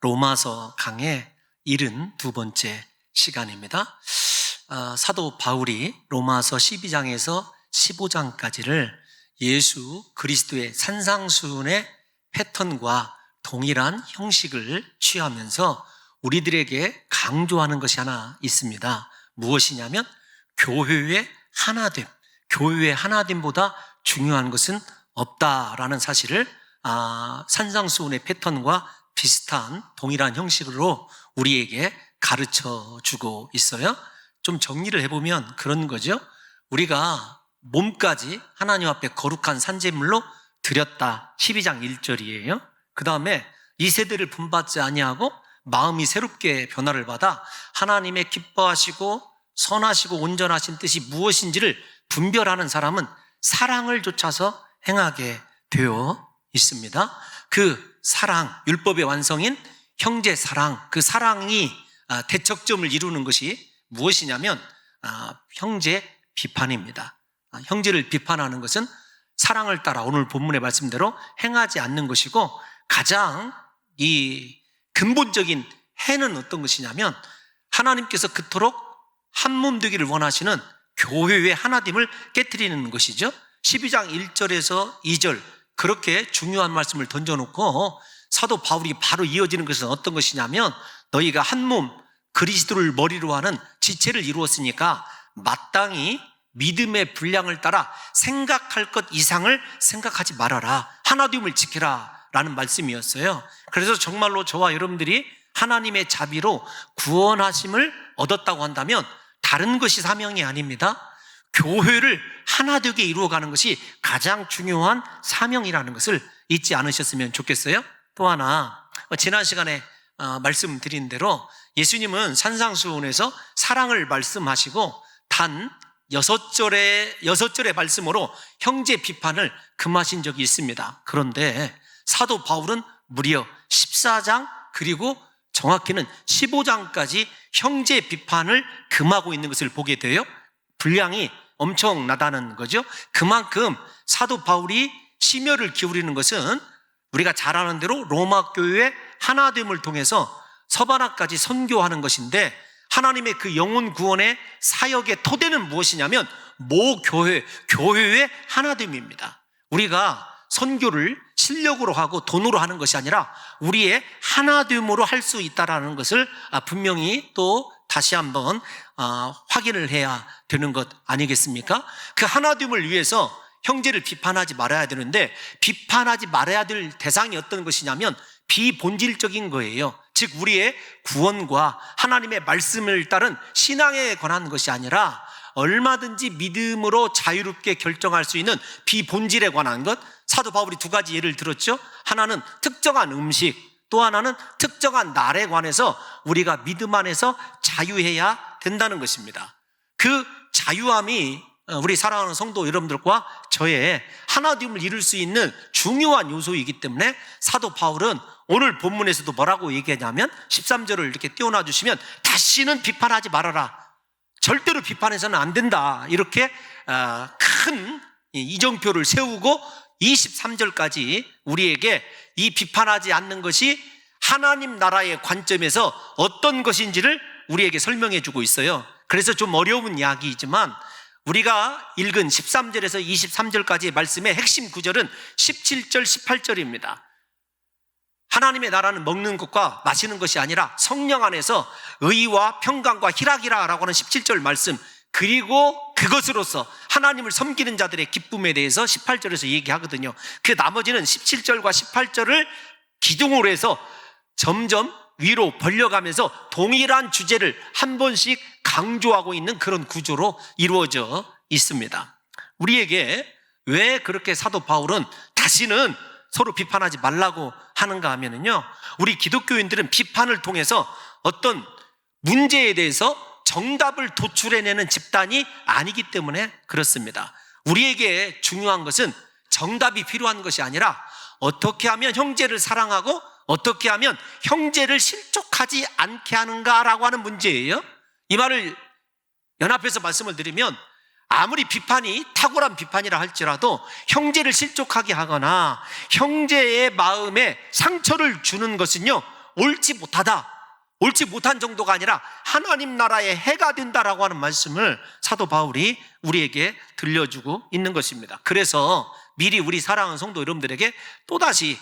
로마서 강의 72번째 시간입니다. 사도 바울이 로마서 12장에서 15장까지를 예수 그리스도의 산상수훈의 패턴과 동일한 형식을 취하면서 우리들에게 강조하는 것이 하나 있습니다. 무엇이냐면 교회의 하나됨, 교회의 하나됨보다 중요한 것은 없다라는 사실을 산상수훈의 패턴과 비슷한 동일한 형식으로 우리에게 가르쳐 주고 있어요. 좀 정리를 해보면 그런 거죠. 우리가 몸까지 하나님 앞에 거룩한 산제물로 드렸다. 12장 1절이에요. 그 다음에 이 세대를 분받지 아니하고 마음이 새롭게 변화를 받아 하나님의 기뻐하시고 선하시고 온전하신 뜻이 무엇인지를 분별하는 사람은 사랑을 좇아서 행하게 되어 있습니다. 그 사랑, 율법의 완성인 형제 사랑, 그 사랑이 대척점을 이루는 것이 무엇이냐면 형제 비판입니다. 형제를 비판하는 것은 사랑을 따라 오늘 본문의 말씀대로 행하지 않는 것이고, 가장 이 근본적인 해는 어떤 것이냐면 하나님께서 그토록 한 몸 되기를 원하시는 교회의 하나됨을 깨트리는 것이죠. 12장 1절에서 2절 그렇게 중요한 말씀을 던져놓고 사도 바울이 바로 이어지는 것은 어떤 것이냐면, 너희가 한 몸 그리스도를 머리로 하는 지체를 이루었으니까 마땅히 믿음의 분량을 따라 생각할 것 이상을 생각하지 말아라, 하나됨을 지켜라 라는 말씀이었어요. 그래서 정말로 저와 여러분들이 하나님의 자비로 구원하심을 얻었다고 한다면 다른 것이 사명이 아닙니다. 교회를 하나 되게 이루어가는 것이 가장 중요한 사명이라는 것을 잊지 않으셨으면 좋겠어요. 또 하나, 지난 시간에 말씀드린 대로 예수님은 산상수훈에서 사랑을 말씀하시고 단 6절의 말씀으로 형제 비판을 금하신 적이 있습니다. 그런데 사도 바울은 무려 14장 그리고 정확히는 15장까지 형제 비판을 금하고 있는 것을 보게 돼요. 분량이 엄청나다는 거죠. 그만큼 사도 바울이 심혈을 기울이는 것은 우리가 잘 아는 대로 로마 교회의 하나됨을 통해서 서바나까지 선교하는 것인데, 하나님의 그 영혼 구원의 사역의 토대는 무엇이냐면 교회의 하나됨입니다. 우리가 선교를 실력으로 하고 돈으로 하는 것이 아니라 우리의 하나됨으로 할 수 있다는 것을 분명히 또 다시 한번 확인을 해야 되는 것 아니겠습니까? 그 하나됨을 위해서 형제를 비판하지 말아야 되는데, 비판하지 말아야 될 대상이 어떤 것이냐면 비본질적인 거예요. 즉 우리의 구원과 하나님의 말씀을 따른 신앙에 관한 것이 아니라 얼마든지 믿음으로 자유롭게 결정할 수 있는 비본질에 관한 것. 사도 바울이 두 가지 예를 들었죠. 하나는 특정한 음식, 또 하나는 특정한 날에 관해서 우리가 믿음 안에서 자유해야 된다는 것입니다. 그 자유함이 우리 사랑하는 성도 여러분들과 저의 하나됨을 이룰 수 있는 중요한 요소이기 때문에 사도 바울은 오늘 본문에서도 뭐라고 얘기하냐면 13절을 이렇게 띄워놔 주시면 다시는 비판하지 말아라, 절대로 비판해서는 안 된다, 이렇게 큰 이정표를 세우고 23절까지 우리에게 이 비판하지 않는 것이 하나님 나라의 관점에서 어떤 것인지를 우리에게 설명해 주고 있어요. 그래서 좀 어려운 이야기이지만 우리가 읽은 13절에서 23절까지의 말씀의 핵심 구절은 17절, 18절입니다. 하나님의 나라는 먹는 것과 마시는 것이 아니라 성령 안에서 의와 평강과 희락이라고 하는 17절 말씀, 그리고 그것으로서 하나님을 섬기는 자들의 기쁨에 대해서 18절에서 얘기하거든요. 그 나머지는 17절과 18절을 기둥으로 해서 점점 위로 벌려가면서 동일한 주제를 한 번씩 강조하고 있는 그런 구조로 이루어져 있습니다. 우리에게 왜 그렇게 사도 바울은 다시는 서로 비판하지 말라고 하는가 하면요, 우리 기독교인들은 비판을 통해서 어떤 문제에 대해서 정답을 도출해내는 집단이 아니기 때문에 그렇습니다. 우리에게 중요한 것은 정답이 필요한 것이 아니라 어떻게 하면 형제를 사랑하고 어떻게 하면 형제를 실족하지 않게 하는가라고 하는 문제예요. 이 말을 연합해서 말씀을 드리면, 아무리 비판이 탁월한 비판이라 할지라도 형제를 실족하게 하거나 형제의 마음에 상처를 주는 것은요, 옳지 못한 정도가 아니라 하나님 나라의 해가 된다라고 하는 말씀을 사도 바울이 우리에게 들려주고 있는 것입니다. 그래서 미리 우리 사랑하는 성도 여러분들에게 또다시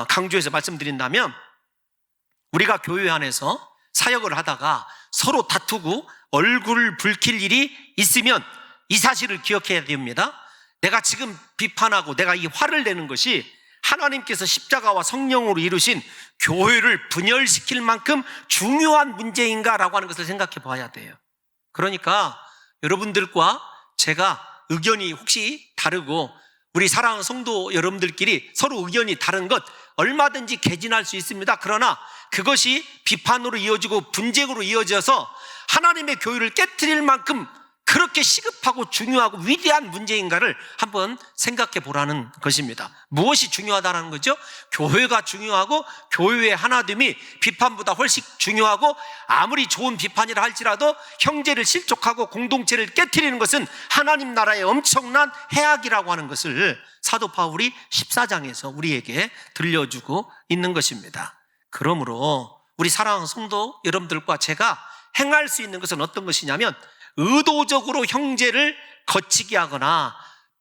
강조해서 말씀드린다면, 우리가 교회 안에서 사역을 하다가 서로 다투고 얼굴을 붉힐 일이 있으면 이 사실을 기억해야 됩니다. 내가 지금 비판하고 내가 이 화를 내는 것이 하나님께서 십자가와 성령으로 이루신 교회를 분열시킬 만큼 중요한 문제인가라고 하는 것을 생각해 봐야 돼요. 그러니까 여러분들과 제가 의견이 혹시 다르고 우리 사랑하는 성도 여러분들끼리 서로 의견이 다른 것 얼마든지 개진할 수 있습니다. 그러나 그것이 비판으로 이어지고 분쟁으로 이어져서 하나님의 교회를 깨트릴 만큼 그렇게 시급하고 중요하고 위대한 문제인가를 한번 생각해 보라는 것입니다. 무엇이 중요하다는 거죠? 교회가 중요하고 교회의 하나됨이 비판보다 훨씬 중요하고, 아무리 좋은 비판이라 할지라도 형제를 실족하고 공동체를 깨트리는 것은 하나님 나라의 엄청난 해악이라고 하는 것을 사도 바울이 14장에서 우리에게 들려주고 있는 것입니다. 그러므로 우리 사랑하는 성도 여러분들과 제가 행할 수 있는 것은 어떤 것이냐면, 의도적으로 형제를 거치게 하거나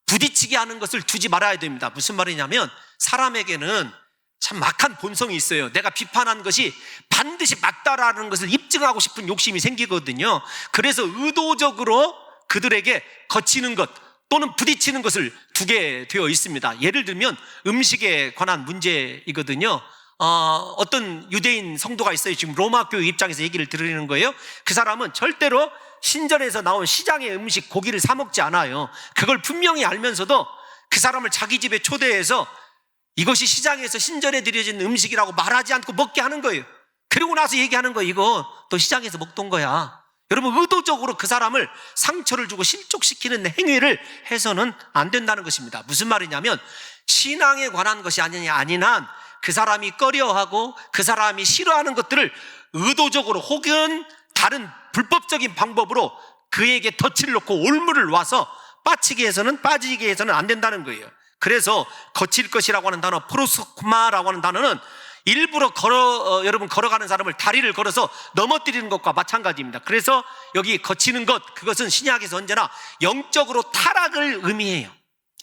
부딪히게 하는 것을 두지 말아야 됩니다. 무슨 말이냐면, 사람에게는 참 막한 본성이 있어요. 내가 비판한 것이 반드시 맞다라는 것을 입증하고 싶은 욕심이 생기거든요. 그래서 의도적으로 그들에게 거치는 것 또는 부딪히는 것을 두게 되어 있습니다. 예를 들면 음식에 관한 문제이거든요. 어떤 유대인 성도가 있어요. 지금 로마 교회 입장에서 얘기를 드리는 거예요. 그 사람은 절대로 신전에서 나온 시장의 음식, 고기를 사 먹지 않아요. 그걸 분명히 알면서도 그 사람을 자기 집에 초대해서 이것이 시장에서 신전에 드려진 음식이라고 말하지 않고 먹게 하는 거예요. 그리고 나서 얘기하는 거예요. 이거 또 시장에서 먹던 거야. 여러분, 의도적으로 그 사람을 상처를 주고 실족시키는 행위를 해서는 안 된다는 것입니다. 무슨 말이냐면, 신앙에 관한 것이 아니냐 아니난 그 사람이 꺼려하고 그 사람이 싫어하는 것들을 의도적으로 혹은 다른 불법적인 방법으로 그에게 덫을 놓고 올무를 놔서 빠지게 해서는 안 된다는 거예요. 그래서 거칠 것이라고 하는 단어, 프로스코마라고 하는 단어는 일부러 여러분 걸어가는 사람을 다리를 걸어서 넘어뜨리는 것과 마찬가지입니다. 그래서 여기 거치는 것, 그것은 신약에서 언제나 영적으로 타락을 의미해요.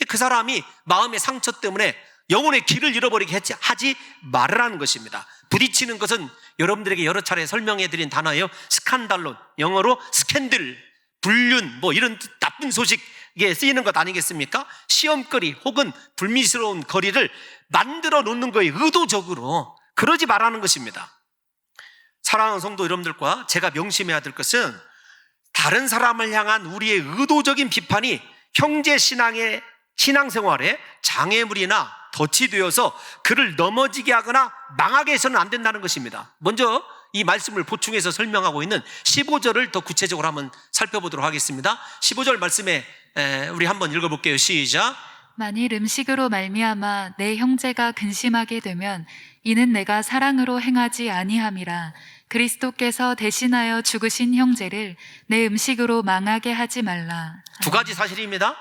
그 사람이 마음의 상처 때문에 영혼의 길을 잃어버리게 하지 말으라는 것입니다. 부딪히는 것은 여러분들에게 여러 차례 설명해 드린 단어예요. 스칸달론, 영어로 스캔들, 불륜, 이런 나쁜 소식에 쓰이는 것 아니겠습니까? 시험거리 혹은 불미스러운 거리를 만들어 놓는 거예요. 의도적으로. 그러지 말라는 것입니다. 사랑하는 성도 여러분들과 제가 명심해야 될 것은, 다른 사람을 향한 우리의 의도적인 비판이 형제 신앙생활에 장애물이나 덫이 되어서 그를 넘어지게 하거나 망하게 해서는 안 된다는 것입니다. 먼저 이 말씀을 보충해서 설명하고 있는 15절을 더 구체적으로 한번 살펴보도록 하겠습니다. 15절 말씀에 우리 한번 읽어볼게요. 시작. 만일 음식으로 말미암아 내 형제가 근심하게 되면 이는 내가 사랑으로 행하지 아니함이라. 그리스도께서 대신하여 죽으신 형제를 내 음식으로 망하게 하지 말라. 두 가지 사실입니다.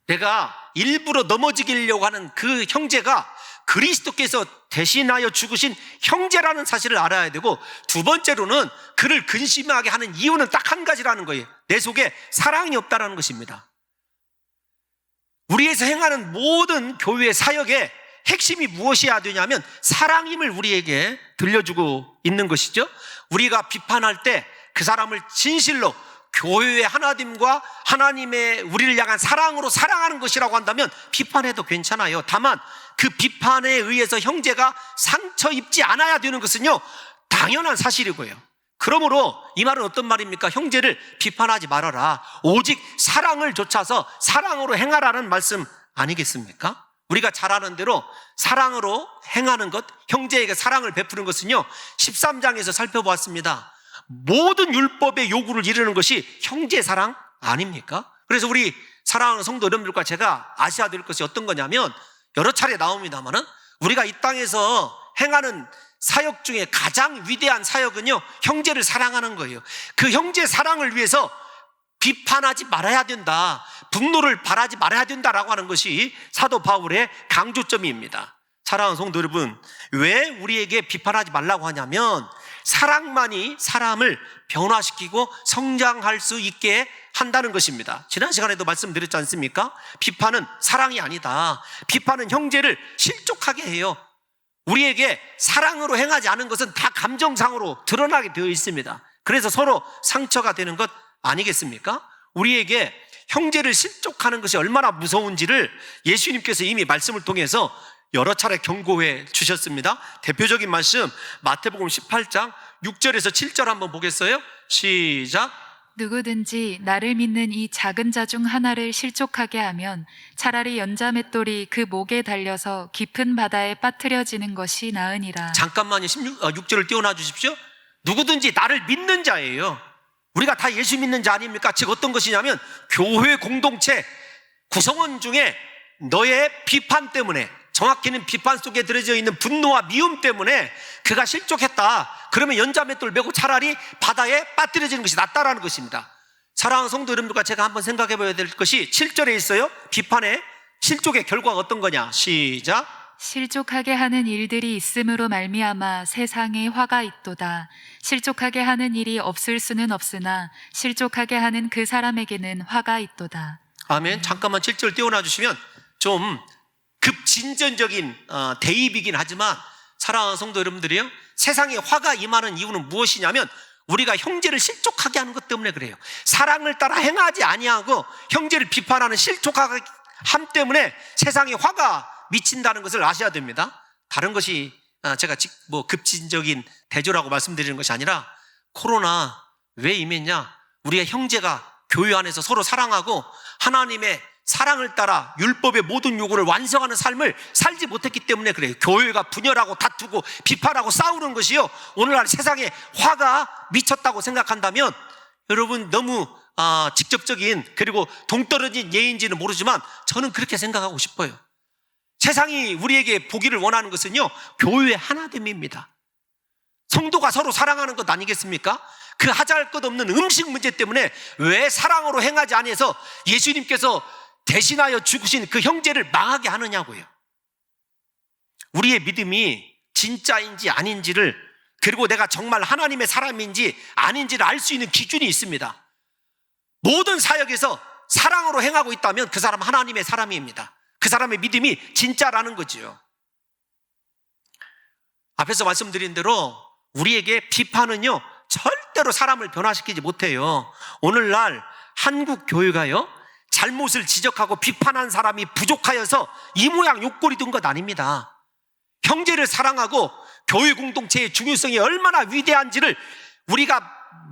내가 일부러 넘어지려고 하는 그 형제가 그리스도께서 대신하여 죽으신 형제라는 사실을 알아야 되고, 두 번째로는 그를 근심하게 하는 이유는 딱 한 가지라는 거예요. 내 속에 사랑이 없다라는 것입니다. 우리에서 행하는 모든 교회의 사역의 핵심이 무엇이어야 되냐면 사랑임을 우리에게 들려주고 있는 것이죠. 우리가 비판할 때 그 사람을 진실로 교회의 하나됨과 하나님의 우리를 향한 사랑으로 사랑하는 것이라고 한다면 비판해도 괜찮아요. 다만 그 비판에 의해서 형제가 상처 입지 않아야 되는 것은요, 당연한 사실이고요. 그러므로 이 말은 어떤 말입니까? 형제를 비판하지 말아라. 오직 사랑을 좇아서 사랑으로 행하라는 말씀 아니겠습니까? 우리가 잘 아는 대로 사랑으로 행하는 것, 형제에게 사랑을 베푸는 것은요, 13장에서 살펴보았습니다. 모든 율법의 요구를 이루는 것이 형제 사랑 아닙니까? 그래서 우리 사랑하는 성도 여러분들과 제가 아셔야 될 것이 어떤 거냐면, 여러 차례 나옵니다만은 우리가 이 땅에서 행하는 사역 중에 가장 위대한 사역은요, 형제를 사랑하는 거예요. 그 형제 사랑을 위해서 비판하지 말아야 된다, 분노를 발하지 말아야 된다라고 하는 것이 사도 바울의 강조점입니다. 사랑하는 성도 여러분, 왜 우리에게 비판하지 말라고 하냐면 사랑만이 사람을 변화시키고 성장할 수 있게 한다는 것입니다. 지난 시간에도 말씀드렸지 않습니까? 비판은 사랑이 아니다. 비판은 형제를 실족하게 해요. 우리에게 사랑으로 행하지 않은 것은 다 감정상으로 드러나게 되어 있습니다. 그래서 서로 상처가 되는 것 아니겠습니까? 우리에게 형제를 실족하는 것이 얼마나 무서운지를 예수님께서 이미 말씀을 통해서 여러 차례 경고해 주셨습니다. 대표적인 말씀 마태복음 18장 6절에서 7절 한번 보겠어요? 시작. 누구든지 나를 믿는 이 작은 자 중 하나를 실족하게 하면 차라리 연자맷돌이 그 목에 달려서 깊은 바다에 빠뜨려지는 것이 나으니라. 잠깐만요. 6절을 띄워놔 주십시오. 누구든지 나를 믿는 자예요. 우리가 다 예수 믿는 자 아닙니까? 즉 어떤 것이냐면 교회 공동체 구성원 중에 너의 비판 때문에, 정확히는 비판 속에 들어져 있는 분노와 미움 때문에 그가 실족했다. 그러면 연자맷돌 메고 차라리 바다에 빠뜨려지는 것이 낫다라는 것입니다. 사랑하는 성도 여러분들과 제가 한번 생각해 봐야 될 것이 7절에 있어요. 비판의 실족의 결과가 어떤 거냐? 시작. 실족하게 하는 일들이 있음으로 말미암아 세상에 화가 있도다. 실족하게 하는 일이 없을 수는 없으나 실족하게 하는 그 사람에게는 화가 있도다. 아멘. 잠깐만 7절 띄워놔 주시면 좀 급진전적인 대입이긴 하지만 사랑하는 성도 여러분들이요, 세상에 화가 임하는 이유는 무엇이냐면 우리가 형제를 실족하게 하는 것 때문에 그래요. 사랑을 따라 행하지 아니하고 형제를 비판하는 실족함 때문에 세상에 화가 미친다는 것을 아셔야 됩니다. 다른 것이 제가 급진적인 대조라고 말씀드리는 것이 아니라 코로나 왜 임했냐? 우리가 형제가 교회 안에서 서로 사랑하고 하나님의 사랑을 따라 율법의 모든 요구를 완성하는 삶을 살지 못했기 때문에 그래요. 교회가 분열하고 다투고 비판하고 싸우는 것이요, 오늘날 세상에 화가 미쳤다고 생각한다면 여러분 너무 직접적인 그리고 동떨어진 예인지는 모르지만 저는 그렇게 생각하고 싶어요. 세상이 우리에게 보기를 원하는 것은요, 교회의 하나됨입니다. 성도가 서로 사랑하는 것 아니겠습니까? 그 하자할 것 없는 음식 문제 때문에 왜 사랑으로 행하지 아니해서 예수님께서 대신하여 죽으신 그 형제를 망하게 하느냐고요. 우리의 믿음이 진짜인지 아닌지를, 그리고 내가 정말 하나님의 사람인지 아닌지를 알 수 있는 기준이 있습니다. 모든 사역에서 사랑으로 행하고 있다면 그 사람은 하나님의 사람입니다. 그 사람의 믿음이 진짜라는 거지요. 앞에서 말씀드린 대로 우리에게 비판은요 절대로 사람을 변화시키지 못해요. 오늘날 한국 교회가요 잘못을 지적하고 비판한 사람이 부족하여서 이 모양 욕골이 된 것 아닙니다. 형제를 사랑하고 교회 공동체의 중요성이 얼마나 위대한지를 우리가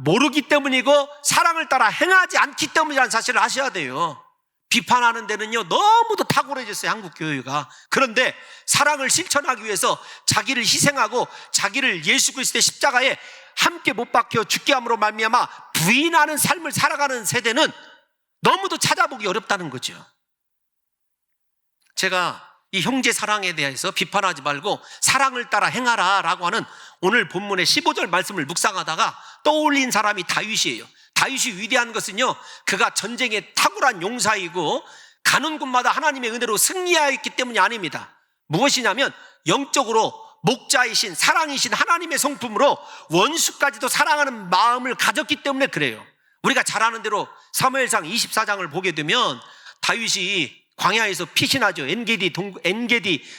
모르기 때문이고 사랑을 따라 행하지 않기 때문이라는 사실을 아셔야 돼요. 비판하는 데는요 너무도 탁월해졌어요, 한국 교회가. 그런데 사랑을 실천하기 위해서 자기를 희생하고 자기를 예수 그리스도의 십자가에 함께 못 박혀 죽게 함으로 말미암아 부인하는 삶을 살아가는 세대는 너무도 찾아보기 어렵다는 거죠. 제가 이 형제 사랑에 대해서 비판하지 말고 사랑을 따라 행하라 라고 하는 오늘 본문의 15절 말씀을 묵상하다가 떠올린 사람이 다윗이에요. 다윗이 위대한 것은요, 그가 전쟁에 탁월한 용사이고 가는 곳마다 하나님의 은혜로 승리하였기 때문이 아닙니다. 무엇이냐면 영적으로 목자이신 사랑이신 하나님의 성품으로 원수까지도 사랑하는 마음을 가졌기 때문에 그래요. 우리가 잘 아는 대로 사무엘상 24장을 보게 되면 다윗이 광야에서 피신하죠. 엔게디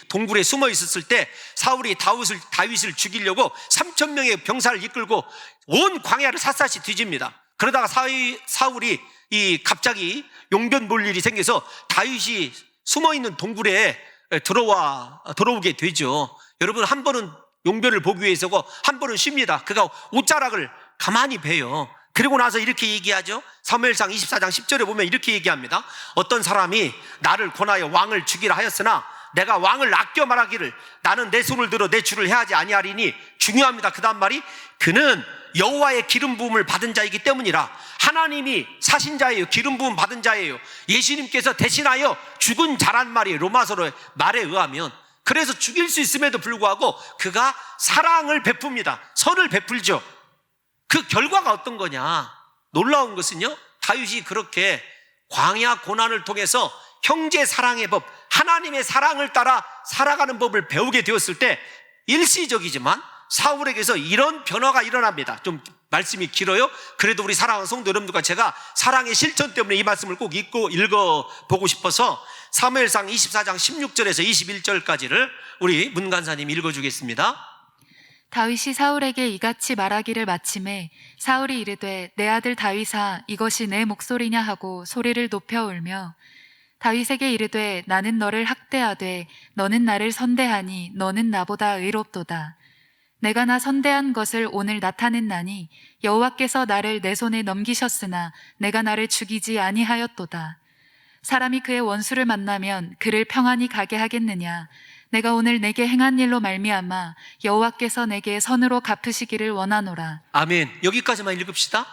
동굴에 숨어 있었을 때 사울이 다윗을 죽이려고 3,000명의 병사를 이끌고 온 광야를 삿삿이 뒤집니다. 그러다가 사울이 갑자기 용변 볼 일이 생겨서 다윗이 숨어 있는 동굴에 들어오게 되죠. 여러분, 한 번은 용변을 보기 위해서고 한 번은 쉽니다. 그가 옷자락을 가만히 베요. 그리고 나서 이렇게 얘기하죠. 사무엘상 24장 10절에 보면 이렇게 얘기합니다. 어떤 사람이 나를 권하여 왕을 죽이라 하였으나 내가 왕을 아껴 말하기를 나는 내 손을 들어 내 주를 해하지 아니하리니, 중요합니다. 그 다음 말이 그는 여호와의 기름 부음을 받은 자이기 때문이라. 하나님이 사신 자예요. 기름 부음 받은 자예요. 예수님께서 대신하여 죽은 자란 말이 로마서의 말에 의하면. 그래서 죽일 수 있음에도 불구하고 그가 사랑을 베풉니다. 선을 베풀죠. 그 결과가 어떤 거냐? 놀라운 것은요, 다윗이 그렇게 광야 고난을 통해서 형제 사랑의 법, 하나님의 사랑을 따라 살아가는 법을 배우게 되었을 때 일시적이지만 사울에게서 이런 변화가 일어납니다. 좀 말씀이 길어요. 그래도 우리 사랑하는 성도 여러분들과 제가 사랑의 실천 때문에 이 말씀을 꼭 읽어보고 싶어서 사무엘상 24장 16절에서 21절까지를 우리 문간사님이 읽어주겠습니다. 다윗이 사울에게 이같이 말하기를 마침에 사울이 이르되 내 아들 다윗아 이것이 내 목소리냐 하고 소리를 높여 울며 다윗에게 이르되 나는 너를 학대하되 너는 나를 선대하니 너는 나보다 의롭도다. 내가 나 선대한 것을 오늘 나타냈나니 여호와께서 나를 내 손에 넘기셨으나 내가 나를 죽이지 아니하였도다. 사람이 그의 원수를 만나면 그를 평안히 가게 하겠느냐. 내가 오늘 내게 행한 일로 말미암아 여호와께서 내게 선으로 갚으시기를 원하노라. 아멘. 여기까지만 읽읍시다.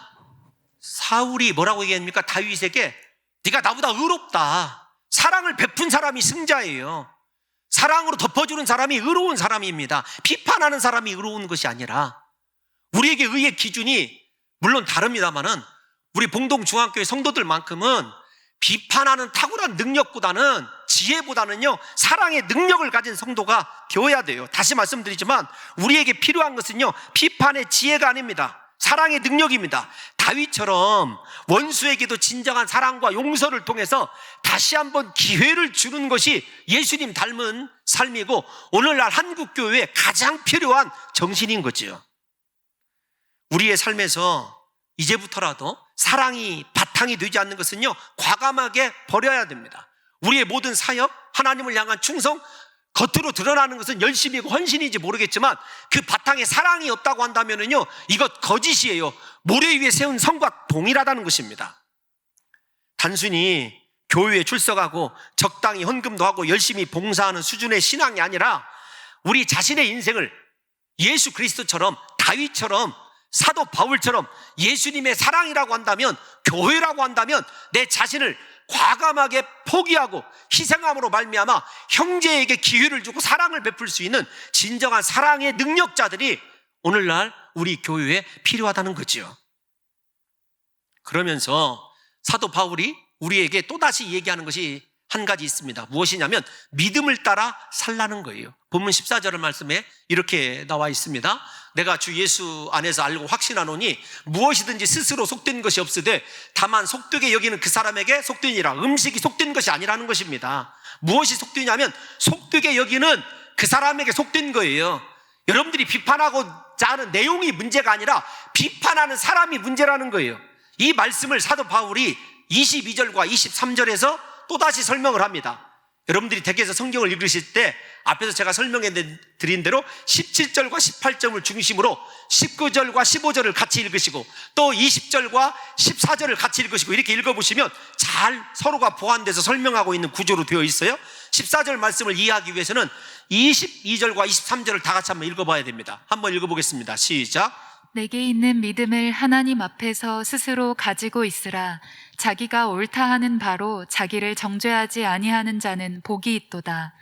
사울이 뭐라고 얘기합니까? 다윗에게 네가 나보다 의롭다. 사랑을 베푼 사람이 승자예요. 사랑으로 덮어주는 사람이 의로운 사람입니다. 비판하는 사람이 의로운 것이 아니라 우리에게 의의 기준이 물론 다릅니다만은 우리 봉동중앙교회 성도들만큼은 비판하는 탁월한 능력보다는 지혜보다는요 사랑의 능력을 가진 성도가 되어야 돼요. 다시 말씀드리지만 우리에게 필요한 것은요 비판의 지혜가 아닙니다. 사랑의 능력입니다. 다윗처럼 원수에게도 진정한 사랑과 용서를 통해서 다시 한번 기회를 주는 것이 예수님 닮은 삶이고 오늘날 한국교회에 가장 필요한 정신인 거죠. 우리의 삶에서 이제부터라도 사랑이 바탕이 되지 않는 것은요 과감하게 버려야 됩니다. 우리의 모든 사역, 하나님을 향한 충성, 겉으로 드러나는 것은 열심이고 헌신인지 모르겠지만 그 바탕에 사랑이 없다고 한다면요 이것 거짓이에요. 모래 위에 세운 성과 동일하다는 것입니다. 단순히 교회에 출석하고 적당히 헌금도 하고 열심히 봉사하는 수준의 신앙이 아니라 우리 자신의 인생을 예수 그리스도처럼, 다윗처럼, 사도 바울처럼 예수님의 사랑이라고 한다면, 교회라고 한다면 내 자신을 과감하게 포기하고 희생함으로 말미암아 형제에게 기회를 주고 사랑을 베풀 수 있는 진정한 사랑의 능력자들이 오늘날 우리 교회에 필요하다는 거죠. 그러면서 사도 바울이 우리에게 또다시 얘기하는 것이 한 가지 있습니다. 무엇이냐면 믿음을 따라 살라는 거예요. 본문 14절 말씀에 이렇게 나와 있습니다. 내가 주 예수 안에서 알고 확신하노니 무엇이든지 스스로 속된 것이 없으되 다만 속되게 여기는 그 사람에게 속되니라. 음식이 속된 것이 아니라는 것입니다. 무엇이 속되냐면 속되게 여기는 그 사람에게 속된 거예요. 여러분들이 비판하고자 하는 내용이 문제가 아니라 비판하는 사람이 문제라는 거예요. 이 말씀을 사도 바울이 22절과 23절에서 또다시 설명을 합니다. 여러분들이 댁에서 성경을 읽으실 때 앞에서 제가 설명해 드린 대로 17절과 18절을 중심으로 19절과 15절을 같이 읽으시고 또 20절과 14절을 같이 읽으시고 이렇게 읽어보시면 잘 서로가 보완돼서 설명하고 있는 구조로 되어 있어요. 14절 말씀을 이해하기 위해서는 22절과 23절을 다 같이 한번 읽어봐야 됩니다. 한번 읽어보겠습니다. 시작. 내게 있는 믿음을 하나님 앞에서 스스로 가지고 있으라. 자기가 옳다 하는 바로 자기를 정죄하지 아니하는 자는 복이 있도다.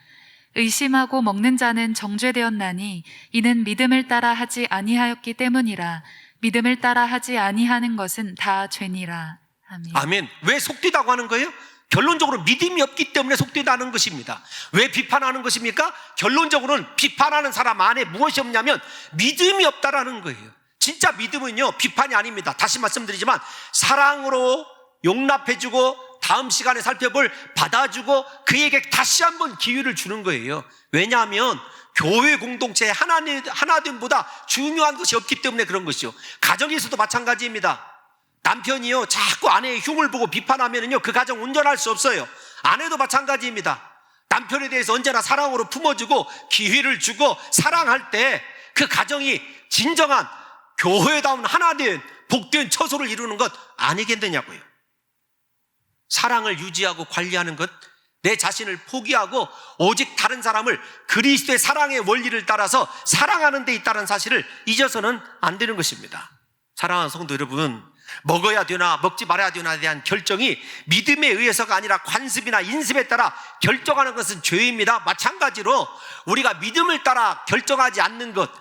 의심하고 먹는 자는 정죄되었나니 이는 믿음을 따라 하지 아니하였기 때문이라. 믿음을 따라 하지 아니하는 것은 다 죄니라. 아멘. 아멘. 왜 속되다고 하는 거예요? 결론적으로 믿음이 없기 때문에 속되다는 것입니다. 왜 비판하는 것입니까? 결론적으로는 비판하는 사람 안에 무엇이 없냐면 믿음이 없다라는 거예요. 진짜 믿음은요 비판이 아닙니다. 다시 말씀드리지만 사랑으로 용납해주고 다음 시간에 살펴볼 받아주고 그에게 다시 한번 기회를 주는 거예요. 왜냐하면 교회 공동체의 하나됨보다 중요한 것이 없기 때문에 그런 것이죠. 가정에서도 마찬가지입니다. 남편이요 자꾸 아내의 흉을 보고 비판하면요 그 가정 온전할 수 없어요. 아내도 마찬가지입니다. 남편에 대해서 언제나 사랑으로 품어주고 기회를 주고 사랑할 때 그 가정이 진정한 교회다운 하나된 복된 처소를 이루는 것 아니겠느냐고요. 사랑을 유지하고 관리하는 것, 내 자신을 포기하고 오직 다른 사람을 그리스도의 사랑의 원리를 따라서 사랑하는 데 있다는 사실을 잊어서는 안 되는 것입니다. 사랑하는 성도 여러분, 먹어야 되나 먹지 말아야 되나에 대한 결정이 믿음에 의해서가 아니라 관습이나 인습에 따라 결정하는 것은 죄입니다. 마찬가지로 우리가 믿음을 따라 결정하지 않는 것,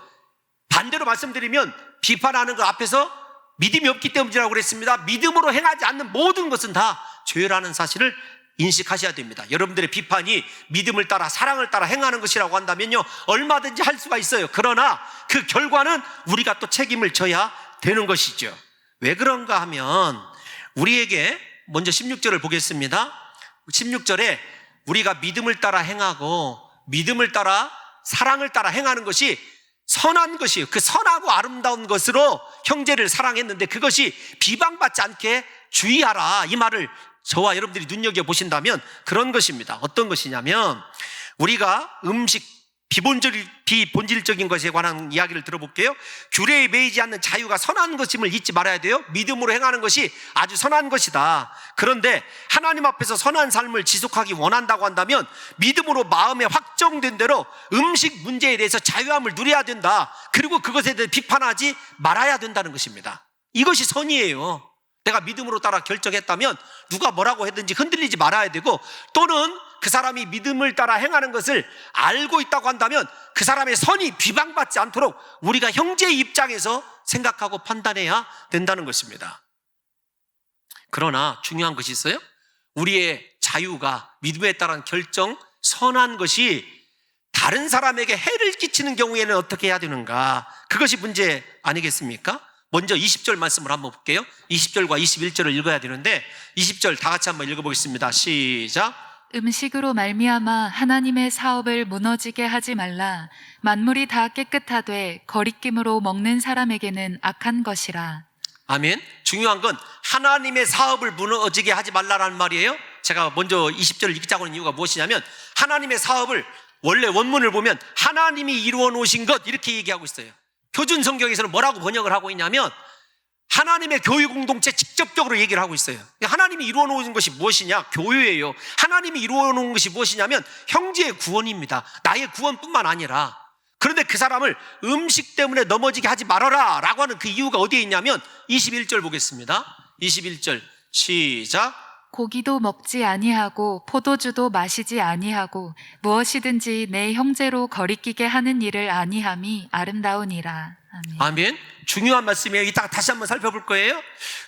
반대로 말씀드리면 비판하는 것 앞에서 믿음이 없기 때문이라고 그랬습니다. 믿음으로 행하지 않는 모든 것은 다 죄라는 사실을 인식하셔야 됩니다. 여러분들의 비판이 믿음을 따라 사랑을 따라 행하는 것이라고 한다면요, 얼마든지 할 수가 있어요. 그러나 그 결과는 우리가 또 책임을 져야 되는 것이죠. 왜 그런가 하면 우리에게 먼저 16절을 보겠습니다. 16절에 우리가 믿음을 따라 행하고 믿음을 따라 사랑을 따라 행하는 것이 선한 것이에요. 그 선하고 아름다운 것으로 형제를 사랑했는데 그것이 비방받지 않게 주의하라, 이 말을 저와 여러분들이 눈여겨보신다면 그런 것입니다. 어떤 것이냐면, 우리가 음식 비본질적인 것에 관한 이야기를 들어볼게요. 규례에 매이지 않는 자유가 선한 것임을 잊지 말아야 돼요. 믿음으로 행하는 것이 아주 선한 것이다. 그런데 하나님 앞에서 선한 삶을 지속하기 원한다고 한다면 믿음으로 마음에 확정된 대로 음식 문제에 대해서 자유함을 누려야 된다. 그리고 그것에 대해 비판하지 말아야 된다는 것입니다. 이것이 선이에요. 내가 믿음으로 따라 결정했다면 누가 뭐라고 하든지 흔들리지 말아야 되고, 또는 그 사람이 믿음을 따라 행하는 것을 알고 있다고 한다면 그 사람의 선이 비방받지 않도록 우리가 형제의 입장에서 생각하고 판단해야 된다는 것입니다. 그러나 중요한 것이 있어요. 우리의 자유가 믿음에 따른 결정, 선한 것이 다른 사람에게 해를 끼치는 경우에는 어떻게 해야 되는가? 그것이 문제 아니겠습니까? 먼저 20절 말씀을 한번 볼게요. 20절과 21절을 읽어야 되는데 20절 다 같이 한번 읽어보겠습니다. 시작. 음식으로 말미암아 하나님의 사업을 무너지게 하지 말라. 만물이 다 깨끗하되 거리낌으로 먹는 사람에게는 악한 것이라. 아멘. 중요한 건 하나님의 사업을 무너지게 하지 말라라는 말이에요. 제가 먼저 20절을 읽자고 하는 이유가 무엇이냐면, 하나님의 사업을 원래 원문을 보면 하나님이 이루어 놓으신 것, 이렇게 얘기하고 있어요. 표준 성경에서는 뭐라고 번역을 하고 있냐면 하나님의 교회 공동체 직접적으로 얘기를 하고 있어요. 하나님이 이루어 놓은 것이 무엇이냐? 교회예요. 하나님이 이루어 놓은 것이 무엇이냐면 형제의 구원입니다. 나의 구원뿐만 아니라. 그런데 그 사람을 음식 때문에 넘어지게 하지 말아라 라고 하는 그 이유가 어디에 있냐면 21절 보겠습니다. 21절 시작. 고기도 먹지 아니하고 포도주도 마시지 아니하고 무엇이든지 내 형제로 거리끼게 하는 일을 아니함이 아름다우니라. 아멘. 아멘. 중요한 말씀이에요. 이따가 다시 한번 살펴볼 거예요.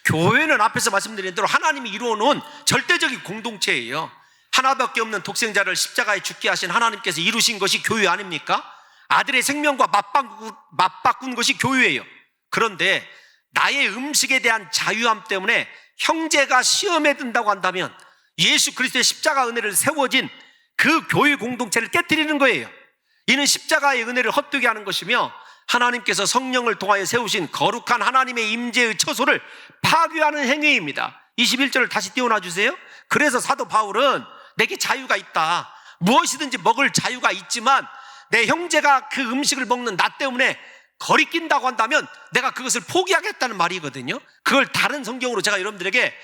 교회는 앞에서 말씀드린 대로 하나님이 이루어 놓은 절대적인 공동체예요. 하나밖에 없는 독생자를 십자가에 죽게 하신 하나님께서 이루신 것이 교회 아닙니까? 아들의 생명과 맞바꾼 것이 교회예요. 그런데 나의 음식에 대한 자유함 때문에 형제가 시험에 든다고 한다면 예수 그리스도의 십자가 은혜를 세워진 그 교회 공동체를 깨뜨리는 거예요. 이는 십자가의 은혜를 헛되게 하는 것이며 하나님께서 성령을 통하여 세우신 거룩한 하나님의 임재의 처소를 파괴하는 행위입니다. 21절을 다시 띄워놔 주세요. 그래서 사도 바울은 내게 자유가 있다, 무엇이든지 먹을 자유가 있지만 내 형제가 그 음식을 먹는 나 때문에 거리낀다고 한다면 내가 그것을 포기하겠다는 말이거든요. 그걸 다른 성경으로 제가 여러분들에게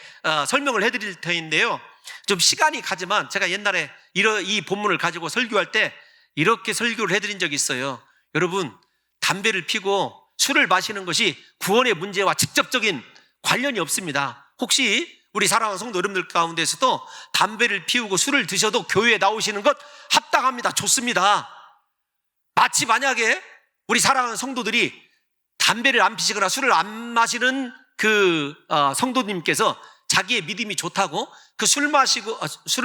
설명을 해드릴 터인데요, 좀 시간이 가지만 제가 옛날에 이 본문을 가지고 설교할 때 이렇게 설교를 해드린 적이 있어요. 여러분, 담배를 피고 술을 마시는 것이 구원의 문제와 직접적인 관련이 없습니다. 혹시 우리 사랑하는 성도 여러분들 가운데서도 담배를 피우고 술을 드셔도 교회에 나오시는 것 합당합니다. 좋습니다. 마치 만약에 우리 사랑하는 성도들이 담배를 안 피시거나 술을 안 마시는 그 성도님께서 자기의 믿음이 좋다고 그 술을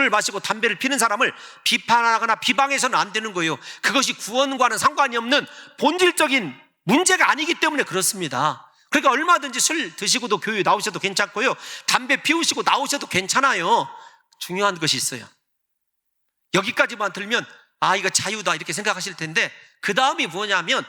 마시고 담배를 피는 사람을 비판하거나 비방해서는 안 되는 거예요. 그것이 구원과는 상관이 없는 본질적인 문제가 아니기 때문에 그렇습니다. 그러니까 얼마든지 술 드시고도 교회에 나오셔도 괜찮고요, 담배 피우시고 나오셔도 괜찮아요. 중요한 것이 있어요. 여기까지만 들면 이거 자유다 이렇게 생각하실 텐데, 그 다음이 뭐냐면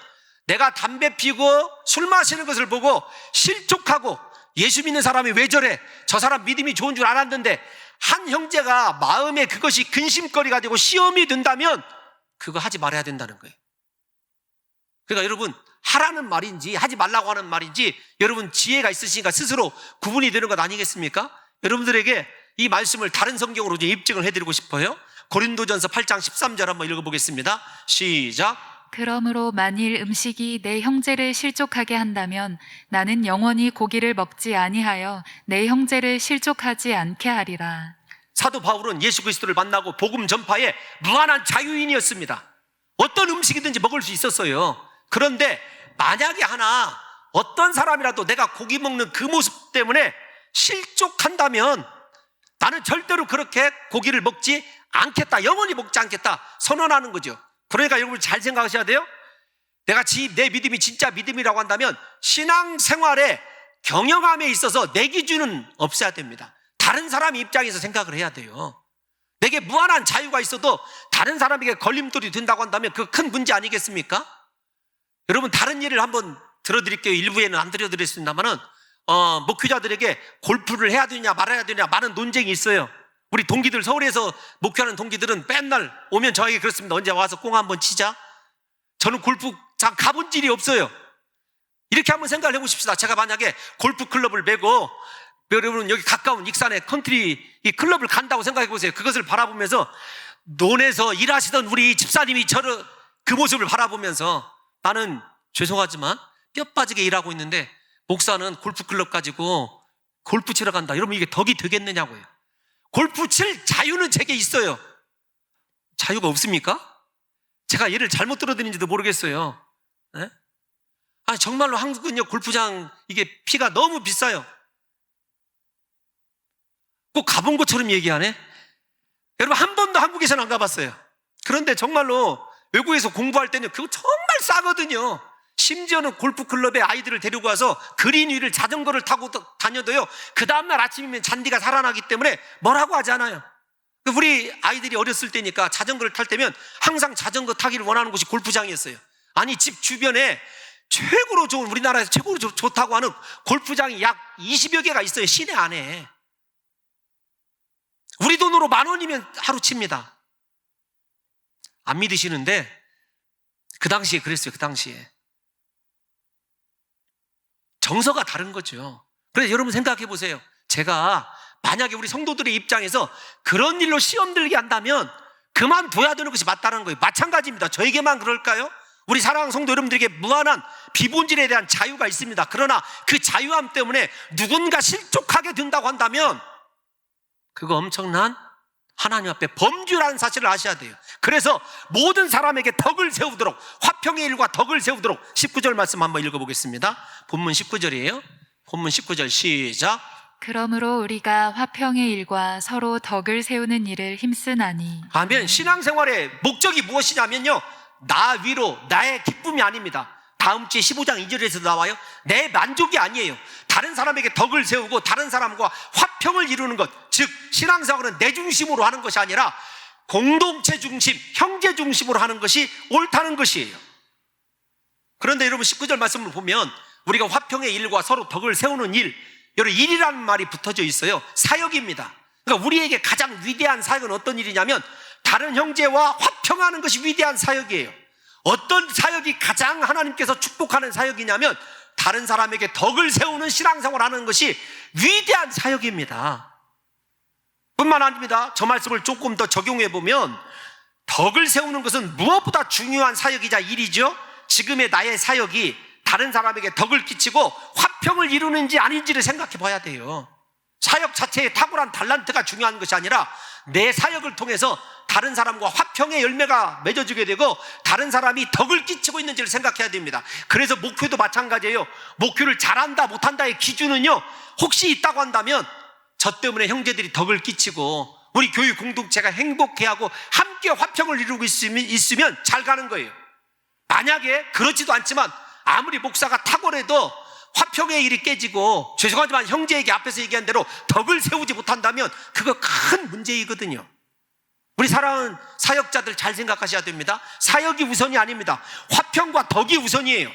내가 담배 피고 술 마시는 것을 보고 실족하고 예수 믿는 사람이 왜 저래, 저 사람 믿음이 좋은 줄 알았는데 한 형제가 마음에 그것이 근심거리가 되고 시험이 된다면 그거 하지 말아야 된다는 거예요. 그러니까 여러분, 하라는 말인지 하지 말라고 하는 말인지 여러분 지혜가 있으시니까 스스로 구분이 되는 것 아니겠습니까? 여러분들에게 이 말씀을 다른 성경으로 좀 입증을 해드리고 싶어요. 고린도전서 8장 13절 한번 읽어보겠습니다. 시작. 그러므로 만일 음식이 내 형제를 실족하게 한다면 나는 영원히 고기를 먹지 아니하여 내 형제를 실족하지 않게 하리라. 사도 바울은 예수 그리스도를 만나고 복음 전파에 무한한 자유인이었습니다. 어떤 음식이든지 먹을 수 있었어요. 그런데 만약에 어떤 사람이라도 내가 고기 먹는 그 모습 때문에 실족한다면 나는 절대로 그렇게 고기를 먹지 않겠다, 영원히 먹지 않겠다 선언하는 거죠. 그러니까 여러분 잘 생각하셔야 돼요. 내가 내 믿음이 진짜 믿음이라고 한다면 신앙생활의 경영함에 있어서 내 기준은 없어야 됩니다. 다른 사람 입장에서 생각을 해야 돼요. 내게 무한한 자유가 있어도 다른 사람에게 걸림돌이 된다고 한다면 그 큰 문제 아니겠습니까? 여러분 다른 예를 한번 들어드릴게요. 일부에는 안 들어드렸습니다만은 목회자들에게 골프를 해야 되냐 말아야 되냐 많은 논쟁이 있어요. 우리 동기들, 서울에서 목회하는 동기들은 맨날 오면 저에게 그렇습니다. 언제 와서 공 한번 치자. 저는 골프장 가본 일이 없어요. 이렇게 한번 생각을 해보십시다. 제가 만약에 골프 클럽을 메고 여러분 여기 가까운 익산에 컨트리 이 클럽을 간다고 생각해 보세요. 그것을 바라보면서 논에서 일하시던 우리 집사님이 저를 그 모습을 바라보면서 나는 죄송하지만 뼈 빠지게 일하고 있는데 목사는 골프 클럽 가지고 골프 치러 간다. 여러분 이게 덕이 되겠느냐고요. 골프 칠 자유는 제게 있어요. 자유가 없습니까? 제가 예를 잘못 들어드는지도 모르겠어요. 네? 아니 정말로 한국은요 골프장 이게 피가 너무 비싸요. 꼭 가본 것처럼 얘기하네. 여러분 한 번도 한국에서는 안 가봤어요. 그런데 정말로 외국에서 공부할 때는 그거 정말 싸거든요. 심지어는 골프클럽에 아이들을 데리고 와서 그린 위를 자전거를 타고 다녀도요 그 다음날 아침이면 잔디가 살아나기 때문에 뭐라고 하지 않아요. 우리 아이들이 어렸을 때니까 자전거를 탈 때면 항상 자전거 타기를 원하는 곳이 골프장이었어요. 아니 집 주변에 최고로 좋은, 우리나라에서 최고로 좋다고 하는 골프장이 약 20여 개가 있어요. 시내 안에. 우리 돈으로 10,000원이면 하루 칩니다. 안 믿으시는데 그 당시에 그랬어요. 그 당시에 정서가 다른 거죠. 그래서 여러분 생각해 보세요. 제가 만약에 우리 성도들의 입장에서 그런 일로 시험 들게 한다면 그만둬야 되는 것이 맞다는 거예요. 마찬가지입니다. 저에게만 그럴까요? 우리 사랑하는 성도 여러분들에게 무한한 비본질에 대한 자유가 있습니다. 그러나 그 자유함 때문에 누군가 실족하게 된다고 한다면 그거 엄청난 하나님 앞에 범죄라는 사실을 아셔야 돼요. 그래서 모든 사람에게 덕을 세우도록, 화평의 일과 덕을 세우도록 19절 말씀 한번 읽어보겠습니다. 본문 19절이에요. 본문 19절 시작. 그러므로 우리가 화평의 일과 서로 덕을 세우는 일을 힘쓰나니. 아멘. 신앙생활의 목적이 무엇이냐면요, 나 위로 나의 기쁨이 아닙니다. 다음 주에 15장 2절에서 나와요. 내 만족이 아니에요. 다른 사람에게 덕을 세우고 다른 사람과 화평을 이루는 것, 즉 신앙생활은 내 중심으로 하는 것이 아니라 공동체 중심, 형제 중심으로 하는 것이 옳다는 것이에요. 그런데 여러분 19절 말씀을 보면 우리가 화평의 일과 서로 덕을 세우는 일, 여러분 일이라는 말이 붙어져 있어요. 사역입니다. 그러니까 우리에게 가장 위대한 사역은 어떤 일이냐면 다른 형제와 화평하는 것이 위대한 사역이에요. 어떤 사역이 가장 하나님께서 축복하는 사역이냐면 다른 사람에게 덕을 세우는 신앙생활을 하는 것이 위대한 사역입니다. 뿐만 아닙니다. 저 말씀을 조금 더 적용해 보면 덕을 세우는 것은 무엇보다 중요한 사역이자 일이죠. 지금의 나의 사역이 다른 사람에게 덕을 끼치고 화평을 이루는지 아닌지를 생각해 봐야 돼요. 사역 자체의 탁월한 달란트가 중요한 것이 아니라 내 사역을 통해서 다른 사람과 화평의 열매가 맺어지게 되고 다른 사람이 덕을 끼치고 있는지를 생각해야 됩니다. 그래서 목회도 마찬가지예요. 목회를 잘한다 못한다의 기준은요, 혹시 있다고 한다면 저 때문에 형제들이 덕을 끼치고 우리 교회 공동체가 행복해하고 함께 화평을 이루고 있으면 잘 가는 거예요. 만약에 그렇지도 않지만 아무리 목사가 탁월해도 화평의 일이 깨지고 죄송하지만 형제에게 앞에서 얘기한 대로 덕을 세우지 못한다면 그거 큰 문제이거든요. 우리 사랑하는 사역자들 잘 생각하셔야 됩니다. 사역이 우선이 아닙니다. 화평과 덕이 우선이에요.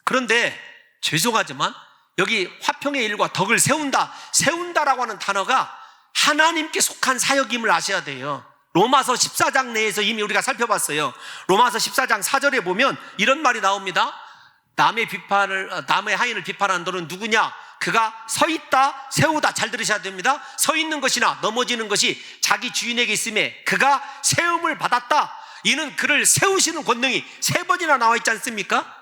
그런데 죄송하지만 여기 화평의 일과 덕을 세운다라고 하는 단어가 하나님께 속한 사역임을 아셔야 돼요. 로마서 14장 내에서 이미 우리가 살펴봤어요. 로마서 14장 4절에 보면 이런 말이 나옵니다. 남의 하인을 비판하는 너는 누구냐? 그가 서 있다, 세우다. 잘 들으셔야 됩니다. 서 있는 것이나 넘어지는 것이 자기 주인에게 있음에 그가 세움을 받았다. 이는 그를 세우시는 권능이 3번이나 나와 있지 않습니까?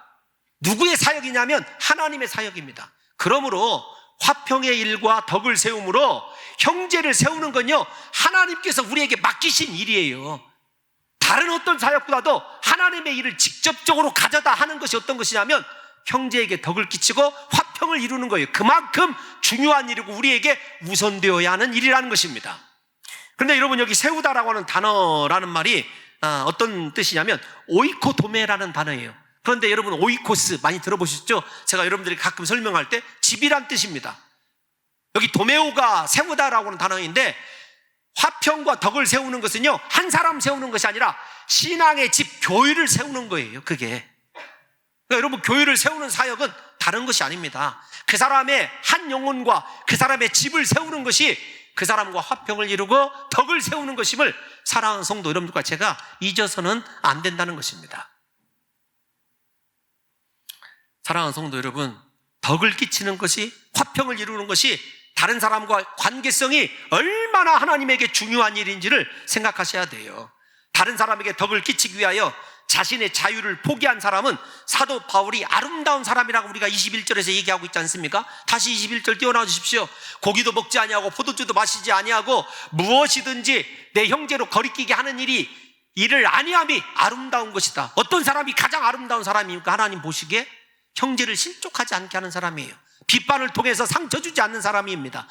누구의 사역이냐면 하나님의 사역입니다. 그러므로 화평의 일과 덕을 세움으로 형제를 세우는 건요, 하나님께서 우리에게 맡기신 일이에요. 다른 어떤 사역보다도 하나님의 일을 직접적으로 가져다 하는 것이 어떤 것이냐면 형제에게 덕을 끼치고 화평을 이루는 거예요. 그만큼 중요한 일이고 우리에게 우선되어야 하는 일이라는 것입니다. 그런데 여러분, 여기 세우다라고 하는 단어라는 말이 어떤 뜻이냐면 오이코도메라는 단어예요. 그런데 여러분, 오이코스 많이 들어보셨죠? 제가 여러분들이 가끔 설명할 때 집이란 뜻입니다. 여기 도메오가 세우다라고 하는 단어인데, 화평과 덕을 세우는 것은요, 한 사람 세우는 것이 아니라 신앙의 집, 교회를 세우는 거예요. 그게 그러니까 여러분, 교회를 세우는 사역은 다른 것이 아닙니다. 그 사람의 한 영혼과 그 사람의 집을 세우는 것이 그 사람과 화평을 이루고 덕을 세우는 것임을 사랑하는 성도 여러분들과 제가 잊어서는 안 된다는 것입니다. 사랑하는 성도 여러분, 덕을 끼치는 것이, 화평을 이루는 것이 다른 사람과 관계성이 얼마나 하나님에게 중요한 일인지를 생각하셔야 돼요. 다른 사람에게 덕을 끼치기 위하여 자신의 자유를 포기한 사람은 사도 바울이 아름다운 사람이라고 우리가 21절에서 얘기하고 있지 않습니까? 다시 21절 띄워놔 주십시오. 고기도 먹지 아니하고 포도주도 마시지 아니하고 무엇이든지 내 형제로 거리끼게 하는 일을 아니함이 아름다운 것이다. 어떤 사람이 가장 아름다운 사람입니까? 하나님 보시기에 형제를 실족하지 않게 하는 사람이에요. 비판을 통해서 상처 주지 않는 사람입니다.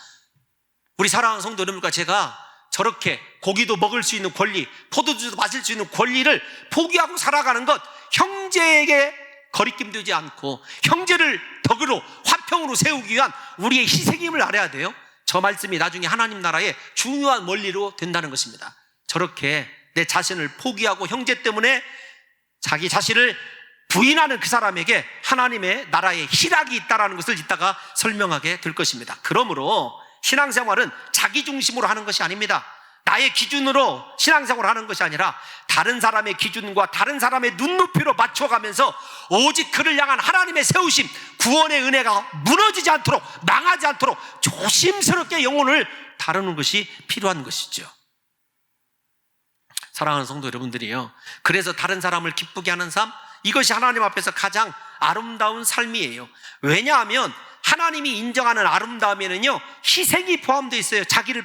우리 사랑하는 성도 여러분과 제가 저렇게 고기도 먹을 수 있는 권리, 포도주도 마실 수 있는 권리를 포기하고 살아가는 것, 형제에게 거리낌 되지 않고 형제를 덕으로 화평으로 세우기 위한 우리의 희생임을 알아야 돼요. 저 말씀이 나중에 하나님 나라의 중요한 원리로 된다는 것입니다. 저렇게 내 자신을 포기하고 형제 때문에 자기 자신을 부인하는 그 사람에게 하나님의 나라의 희락이 있다는 것을 이따가 설명하게 될 것입니다. 그러므로 신앙생활은 자기 중심으로 하는 것이 아닙니다. 나의 기준으로 신앙생활을 하는 것이 아니라 다른 사람의 기준과 다른 사람의 눈높이로 맞춰가면서 오직 그를 향한 하나님의 세우심, 구원의 은혜가 무너지지 않도록, 망하지 않도록 조심스럽게 영혼을 다루는 것이 필요한 것이죠. 사랑하는 성도 여러분들이요, 그래서 다른 사람을 기쁘게 하는 삶, 이것이 하나님 앞에서 가장 아름다운 삶이에요. 왜냐하면 하나님이 인정하는 아름다움에는요, 희생이 포함되어 있어요. 자기를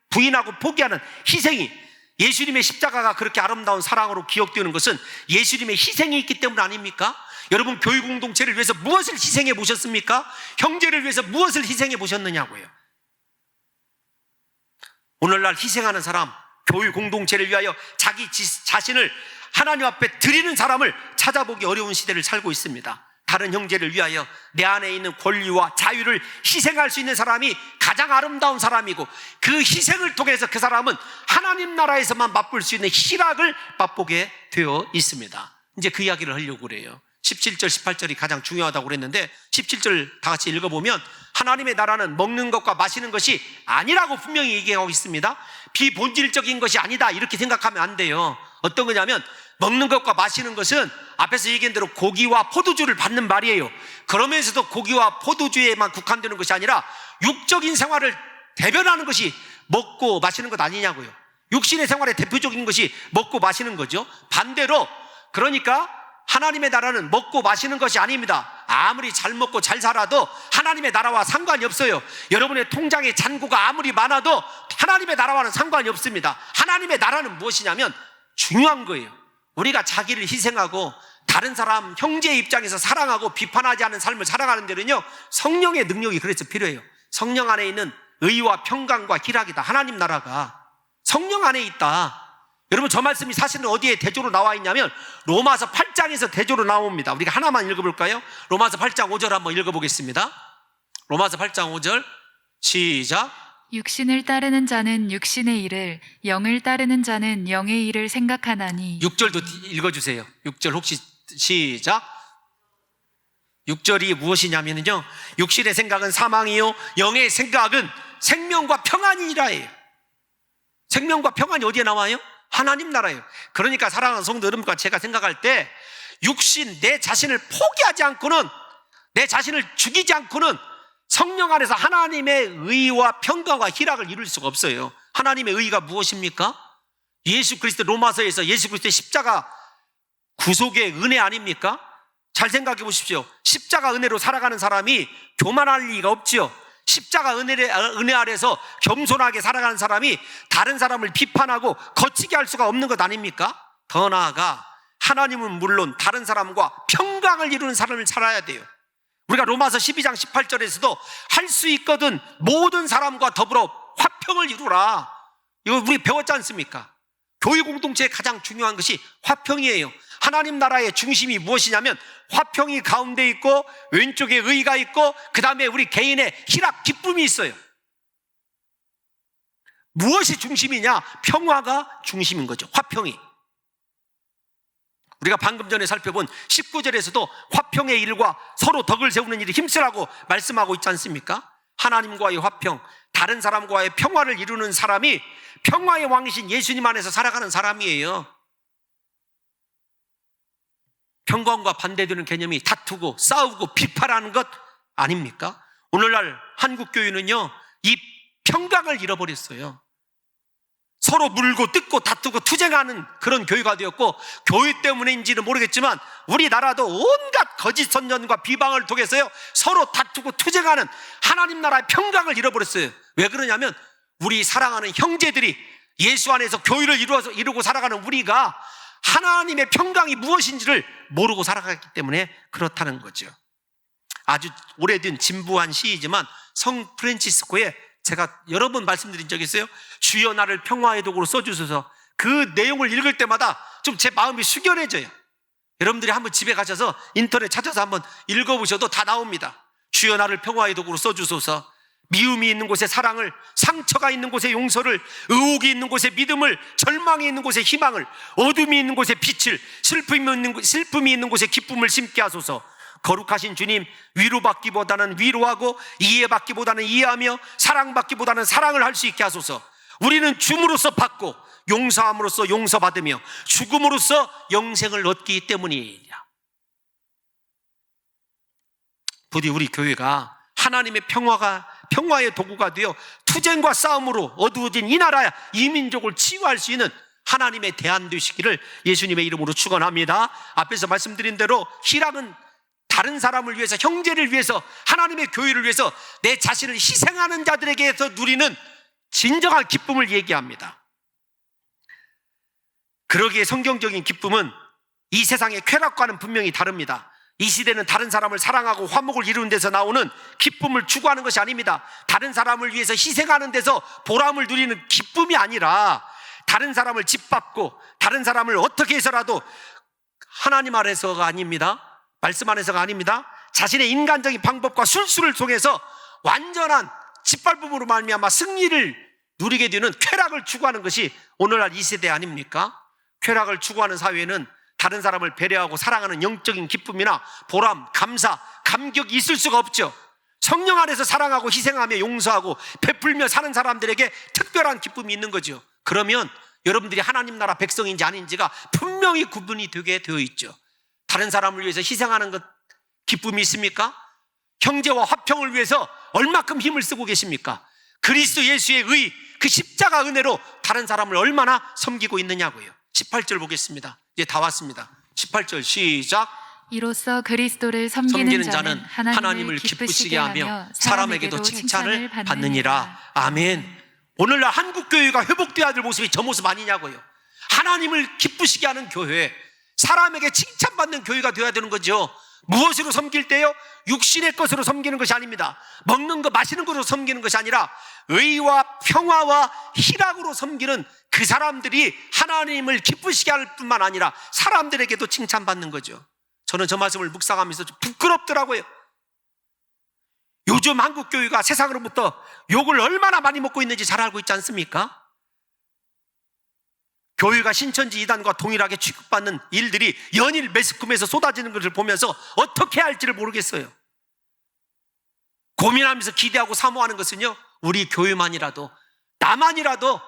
부인하고 포기하는 희생이. 예수님의 십자가가 그렇게 아름다운 사랑으로 기억되는 것은 예수님의 희생이 있기 때문 아닙니까? 여러분, 교회 공동체를 위해서 무엇을 희생해 보셨습니까? 형제를 위해서 무엇을 희생해 보셨느냐고요. 오늘날 희생하는 사람, 교회 공동체를 위하여 자기 자신을 하나님 앞에 드리는 사람을 찾아보기 어려운 시대를 살고 있습니다. 다른 형제를 위하여 내 안에 있는 권리와 자유를 희생할 수 있는 사람이 가장 아름다운 사람이고, 그 희생을 통해서 그 사람은 하나님 나라에서만 맛볼 수 있는 희락을 맛보게 되어 있습니다. 이제 그 이야기를 하려고 그래요. 17절 18절이 가장 중요하다고 그랬는데, 17절 다 같이 읽어보면 하나님의 나라는 먹는 것과 마시는 것이 아니라고 분명히 얘기하고 있습니다. 비본질적인 것이 아니다, 이렇게 생각하면 안 돼요. 어떤 거냐면, 먹는 것과 마시는 것은 앞에서 얘기한 대로 고기와 포도주를 받는 말이에요. 그러면서도 고기와 포도주에만 국한되는 것이 아니라 육적인 생활을 대변하는 것이 먹고 마시는 것 아니냐고요. 육신의 생활의 대표적인 것이 먹고 마시는 거죠. 반대로, 그러니까 하나님의 나라는 먹고 마시는 것이 아닙니다. 아무리 잘 먹고 잘 살아도 하나님의 나라와 상관이 없어요. 여러분의 통장에 잔고가 아무리 많아도 하나님의 나라와는 상관이 없습니다. 하나님의 나라는 무엇이냐면 중요한 거예요. 우리가 자기를 희생하고 다른 사람, 형제의 입장에서 사랑하고 비판하지 않은 삶을 살아가는 데는요, 성령의 능력이 그래서 필요해요. 성령 안에 있는 의와 평강과 희락이다. 하나님 나라가 성령 안에 있다. 여러분, 저 말씀이 사실은 어디에 대조로 나와 있냐면 로마서 8장에서 대조로 나옵니다. 우리가 하나만 읽어볼까요? 로마서 8장 5절 한번 읽어보겠습니다. 로마서 8장 5절 시작. 육신을 따르는 자는 육신의 일을, 영을 따르는 자는 영의 일을 생각하나니. 6절도 읽어주세요. 6절 혹시 시작. 6절이 무엇이냐면요, 육신의 생각은 사망이요 영의 생각은 생명과 평안이라예요. 생명과 평안이 어디에 나와요? 하나님 나라예요. 그러니까 사랑하는 성도 여러분과 제가 생각할 때 육신, 내 자신을 포기하지 않고는, 내 자신을 죽이지 않고는 성령 안에서 하나님의 의와 평강과 희락을 이룰 수가 없어요. 하나님의 의가 무엇입니까? 예수 그리스도, 로마서에서 예수 그리스도의 십자가 구속의 은혜 아닙니까? 잘 생각해 보십시오. 십자가 은혜로 살아가는 사람이 교만할 리가 없지요. 십자가 은혜 아래서 겸손하게 살아가는 사람이 다른 사람을 비판하고 거치게 할 수가 없는 것 아닙니까? 더 나아가 하나님은 물론 다른 사람과 평강을 이루는 삶을 살아야 돼요. 우리가 로마서 12장 18절에서도 할 수 있거든 모든 사람과 더불어 화평을 이루라, 이거 우리 배웠지 않습니까? 교회 공동체의 가장 중요한 것이 화평이에요. 하나님 나라의 중심이 무엇이냐면 화평이 가운데 있고 왼쪽에 의가 있고 그 다음에 우리 개인의 희락 기쁨이 있어요. 무엇이 중심이냐? 평화가 중심인 거죠. 화평이. 우리가 방금 전에 살펴본 19절에서도 화평의 일과 서로 덕을 세우는 일에 힘쓰라고 말씀하고 있지 않습니까? 하나님과의 화평, 다른 사람과의 평화를 이루는 사람이 평화의 왕이신 예수님 안에서 살아가는 사람이에요. 평강과 반대되는 개념이 다투고 싸우고 비판하는 것 아닙니까? 오늘날 한국 교회는요, 이 평강을 잃어버렸어요. 서로 물고 뜯고 다투고 투쟁하는 그런 교회가 되었고, 교회 때문인지는 모르겠지만 우리나라도 온갖 거짓 선전과 비방을 통해서요 서로 다투고 투쟁하는 하나님 나라의 평강을 잃어버렸어요. 왜 그러냐면 우리 사랑하는 형제들이 예수 안에서 교회를 이루고 살아가는 우리가 하나님의 평강이 무엇인지를 모르고 살아갔기 때문에 그렇다는 거죠. 아주 오래된 진부한 시이지만 성 프란치스코에 제가 여러 번 말씀드린 적이 있어요. 주여 나를 평화의 도구로 써주셔서, 그 내용을 읽을 때마다 좀 제 마음이 숙연해져요. 여러분들이 한번 집에 가셔서 인터넷 찾아서 한번 읽어보셔도 다 나옵니다. 주여 나를 평화의 도구로 써주소서. 미움이 있는 곳에 사랑을, 상처가 있는 곳에 용서를, 의혹이 있는 곳에 믿음을, 절망이 있는 곳에 희망을, 어둠이 있는 곳에 빛을, 슬픔이 있는 곳에 기쁨을 심게 하소서. 거룩하신 주님, 위로받기보다는 위로하고 이해받기보다는 이해하며 사랑받기보다는 사랑을 할 수 있게 하소서. 우리는 줌으로써 받고 용서함으로써 용서받으며 죽음으로써 영생을 얻기 때문이냐. 부디 우리 교회가 하나님의 평화의 도구가 되어 투쟁과 싸움으로 어두워진 이 나라, 이 민족을 치유할 수 있는 하나님의 대안 되시기를 예수님의 이름으로 축원합니다. 앞에서 말씀드린 대로 희락은 다른 사람을 위해서, 형제를 위해서, 하나님의 교회를 위해서 내 자신을 희생하는 자들에게서 누리는 진정한 기쁨을 얘기합니다. 그러기에 성경적인 기쁨은 이 세상의 쾌락과는 분명히 다릅니다. 이 시대는 다른 사람을 사랑하고 화목을 이루는 데서 나오는 기쁨을 추구하는 것이 아닙니다. 다른 사람을 위해서 희생하는 데서 보람을 누리는 기쁨이 아니라, 다른 사람을 짓밟고 다른 사람을 어떻게 해서라도 하나님 안에서가 아닙니다. 말씀 안에서가 아닙니다. 자신의 인간적인 방법과 술수를 통해서 완전한 짓밟음으로 말미암아 승리를 누리게 되는 쾌락을 추구하는 것이 오늘날 이 세대 아닙니까? 쾌락을 추구하는 사회에는 다른 사람을 배려하고 사랑하는 영적인 기쁨이나 보람, 감사, 감격이 있을 수가 없죠. 성령 안에서 사랑하고 희생하며 용서하고 베풀며 사는 사람들에게 특별한 기쁨이 있는 거죠. 그러면 여러분들이 하나님 나라 백성인지 아닌지가 분명히 구분이 되게 되어 있죠. 다른 사람을 위해서 희생하는 것 기쁨이 있습니까? 형제와 화평을 위해서 얼마큼 힘을 쓰고 계십니까? 그리스도 예수의 의, 그 십자가 은혜로 다른 사람을 얼마나 섬기고 있느냐고요. 18절 보겠습니다. 이제 다 왔습니다. 18절 시작. 이로써 그리스도를 섬기는 자는 하나님을 기쁘시게 하며 사람에게도 칭찬을 받느니라. 아멘. 오늘날 한국교회가 회복되어야 될 모습이 저 모습 아니냐고요. 하나님을 기쁘시게 하는 교회, 사람에게 칭찬받는 교회가 되어야 되는 거죠. 무엇으로 섬길 때요? 육신의 것으로 섬기는 것이 아닙니다. 먹는 거, 마시는 것으로 섬기는 것이 아니라 의와 평화와 희락으로 섬기는 그 사람들이 하나님을 기쁘시게 할 뿐만 아니라 사람들에게도 칭찬받는 거죠. 저는 저 말씀을 묵상하면서 좀 부끄럽더라고요. 요즘 한국교회가 세상으로부터 욕을 얼마나 많이 먹고 있는지 잘 알고 있지 않습니까? 교회가 신천지 이단과 동일하게 취급받는 일들이 연일 매스컴에서 쏟아지는 것을 보면서 어떻게 할지를 모르겠어요. 고민하면서 기대하고 사모하는 것은요, 우리 교회만이라도, 나만이라도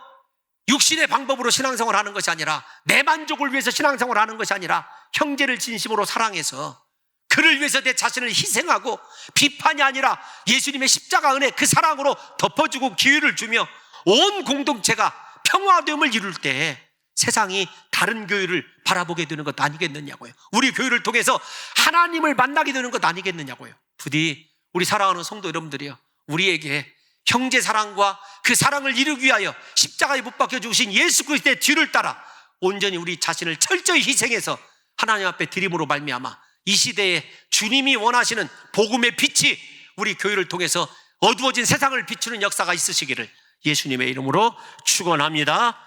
육신의 방법으로 신앙생활을 하는 것이 아니라, 내 만족을 위해서 신앙생활을 하는 것이 아니라 형제를 진심으로 사랑해서 그를 위해서 내 자신을 희생하고, 비판이 아니라 예수님의 십자가 은혜 그 사랑으로 덮어주고 기회를 주며 온 공동체가 평화됨을 이룰 때 세상이 다른 교회를 바라보게 되는 것 아니겠느냐고요. 우리 교회를 통해서 하나님을 만나게 되는 것 아니겠느냐고요. 부디 우리 사랑하는 성도 여러분들이요, 우리에게 형제 사랑과 그 사랑을 이루기 위하여 십자가에 못 박혀 죽으신 예수 그리스도의 뒤를 따라 온전히 우리 자신을 철저히 희생해서 하나님 앞에 드림으로 말미암아 이 시대에 주님이 원하시는 복음의 빛이 우리 교회를 통해서 어두워진 세상을 비추는 역사가 있으시기를 예수님의 이름으로 축원합니다.